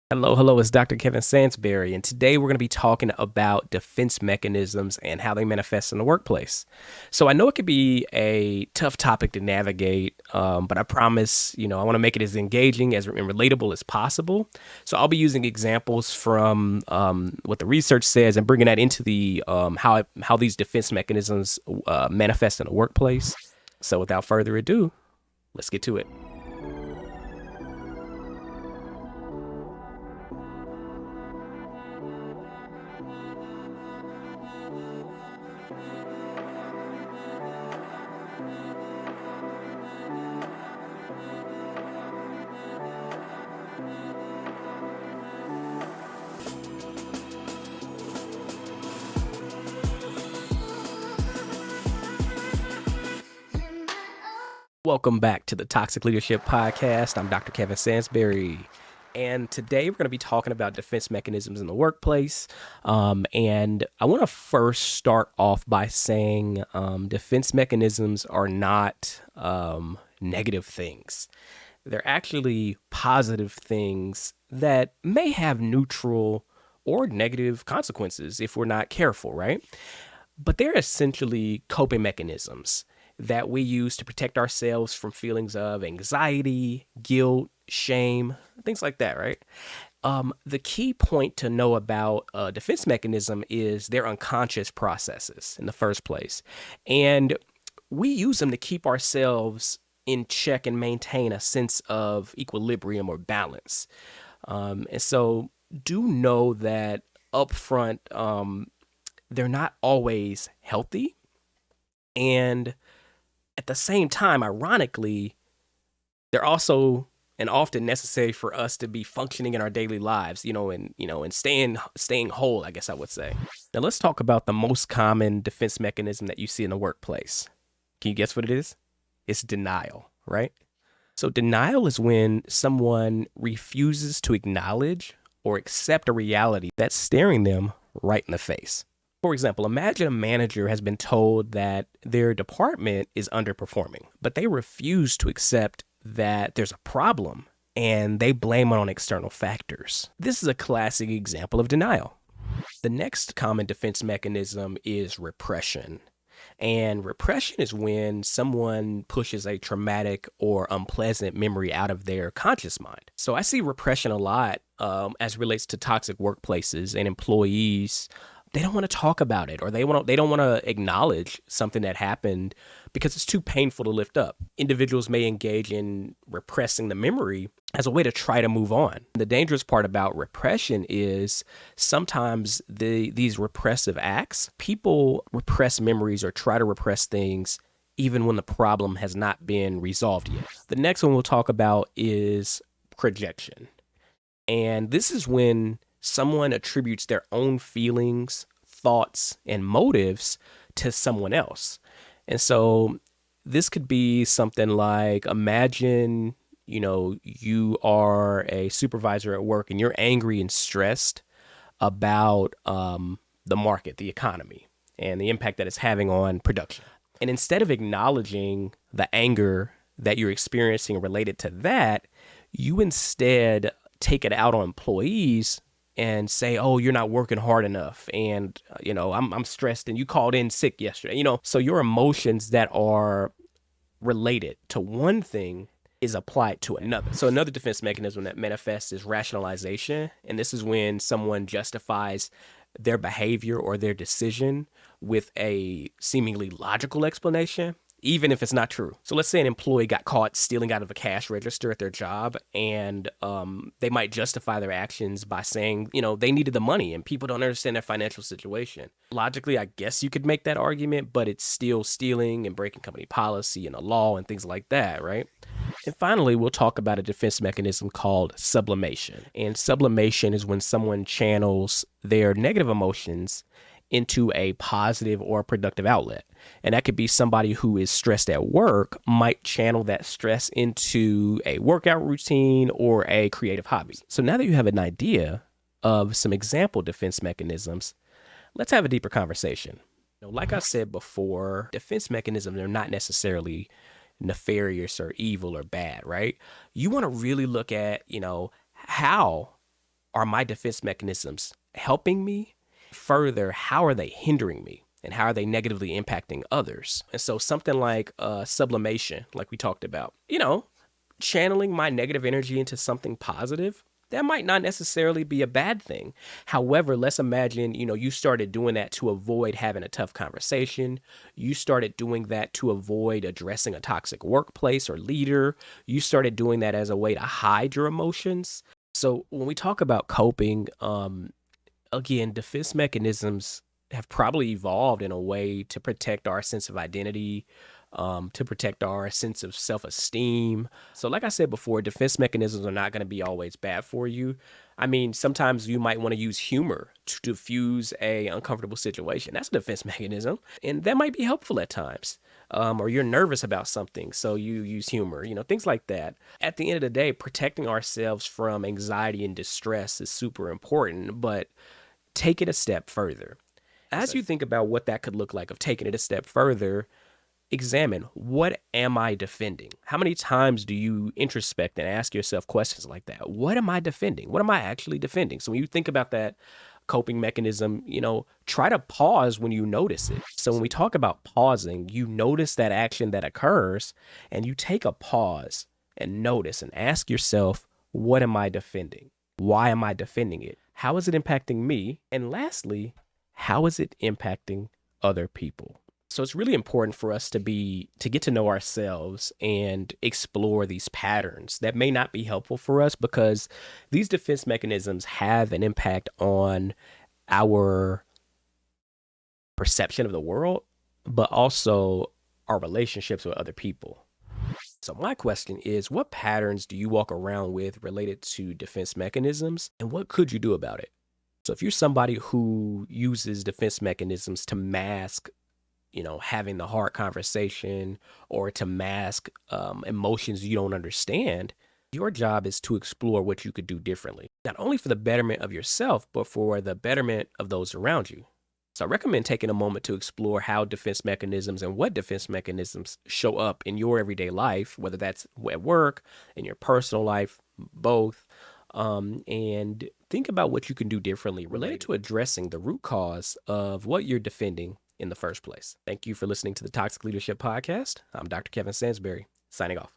Hello, it's Dr. Kevin Sansberry, and today we're going to be talking about defense mechanisms and how they manifest in the workplace. So I know it could be a tough topic to navigate, but I promise, I want to make it as engaging and relatable as possible. So I'll be using examples from what the research says and bringing that into the how these defense mechanisms manifest in the workplace. So without further ado, let's get to it. Welcome back to the Toxic Leadership Podcast. I'm Dr. Kevin Sansberry. And today we're going to be talking about defense mechanisms in the workplace. And I want to first start off by saying defense mechanisms are not negative things. They're actually positive things that may have neutral or negative consequences if we're not careful, right? But they're essentially coping mechanisms that we use to protect ourselves from feelings of anxiety, guilt, shame, things like that, right? The key point to know about a defense mechanism is their unconscious processes in the first place. And we use them to keep ourselves in check and maintain a sense of equilibrium or balance. And so do know that upfront, they're not always healthy. And at the same time, ironically, they're also and often necessary for us to be functioning in our daily lives, and staying whole, I guess I would say. Now let's talk about the most common defense mechanism that you see in the workplace. Can you guess what it is? It's denial, right? So denial is when someone refuses to acknowledge or accept a reality that's staring them right in the face. For example, imagine a manager has been told that their department is underperforming, but they refuse to accept that there's a problem and they blame it on external factors. This is a classic example of denial. The next common defense mechanism is repression. And repression is when someone pushes a traumatic or unpleasant memory out of their conscious mind. So I see repression a lot as it relates to toxic workplaces and employees. They don't want to talk about it, or they don't want to acknowledge something that happened because it's too painful to lift up. Individuals may engage in repressing the memory as a way to try to move on. The dangerous part about repression is sometimes these repressive acts, people repress memories or try to repress things even when the problem has not been resolved yet. The next one we'll talk about is projection. And this is when someone attributes their own feelings, thoughts, and motives to someone else. And so this could be something like, imagine, you are a supervisor at work and you're angry and stressed about the market, the economy, and the impact that it's having on production. And instead of acknowledging the anger that you're experiencing related to that, you instead take it out on employees and say, "Oh, you're not working hard enough," and I'm stressed, and you called in sick yesterday. So your emotions that are related to one thing is applied to another. So another defense mechanism that manifests is rationalization, and this is when someone justifies their behavior or their decision with a seemingly logical explanation, even if it's not true. So let's say an employee got caught stealing out of a cash register at their job, and they might justify their actions by saying, they needed the money and people don't understand their financial situation. Logically, I guess you could make that argument, but it's still stealing and breaking company policy and the law and things like that, right? And finally, we'll talk about a defense mechanism called sublimation. And sublimation is when someone channels their negative emotions into a positive or productive outlet. And that could be somebody who is stressed at work might channel that stress into a workout routine or a creative hobby. So now that you have an idea of some example defense mechanisms, let's have a deeper conversation. Like I said before, defense mechanisms are not necessarily nefarious or evil or bad, right? You want to really look at, how are my defense mechanisms helping me? Further, how are they hindering me? And how are they negatively impacting others? And so something like sublimation, like we talked about, channeling my negative energy into something positive, that might not necessarily be a bad thing. However, let's imagine, you started doing that to avoid having a tough conversation. You started doing that to avoid addressing a toxic workplace or leader. You started doing that as a way to hide your emotions. So when we talk about coping, again, defense mechanisms have probably evolved in a way to protect our sense of identity, to protect our sense of self-esteem. So like I said before, defense mechanisms are not going to be always bad for you. I mean, sometimes you might want to use humor to diffuse a uncomfortable situation. That's a defense mechanism, and that might be helpful at times. Or you're nervous about something, so you use humor, things like that. At the end of the day, protecting ourselves from anxiety and distress is super important, but take it a step further. As you think about what that could look like of taking it a step further, examine, what am I defending? How many times do you introspect and ask yourself questions like that? What am I defending? What am I actually defending? So when you think about that coping mechanism, try to pause when you notice it. So when we talk about pausing, you notice that action that occurs and you take a pause and notice and ask yourself, what am I defending? Why am I defending it? How is it impacting me? And lastly, how is it impacting other people? So it's really important for us to get to know ourselves and explore these patterns that may not be helpful for us, because these defense mechanisms have an impact on our perception of the world, but also our relationships with other people. So my question is, what patterns do you walk around with related to defense mechanisms, and what could you do about it? So if you're somebody who uses defense mechanisms to mask, having the hard conversation, or to mask emotions you don't understand, your job is to explore what you could do differently, not only for the betterment of yourself, but for the betterment of those around you. So I recommend taking a moment to explore how defense mechanisms and what defense mechanisms show up in your everyday life, whether that's at work, in your personal life, both. And think about what you can do differently related to addressing the root cause of what you're defending in the first place. Thank you for listening to the Toxic Leadership Podcast. I'm Dr. Kevin Sansberry, signing off.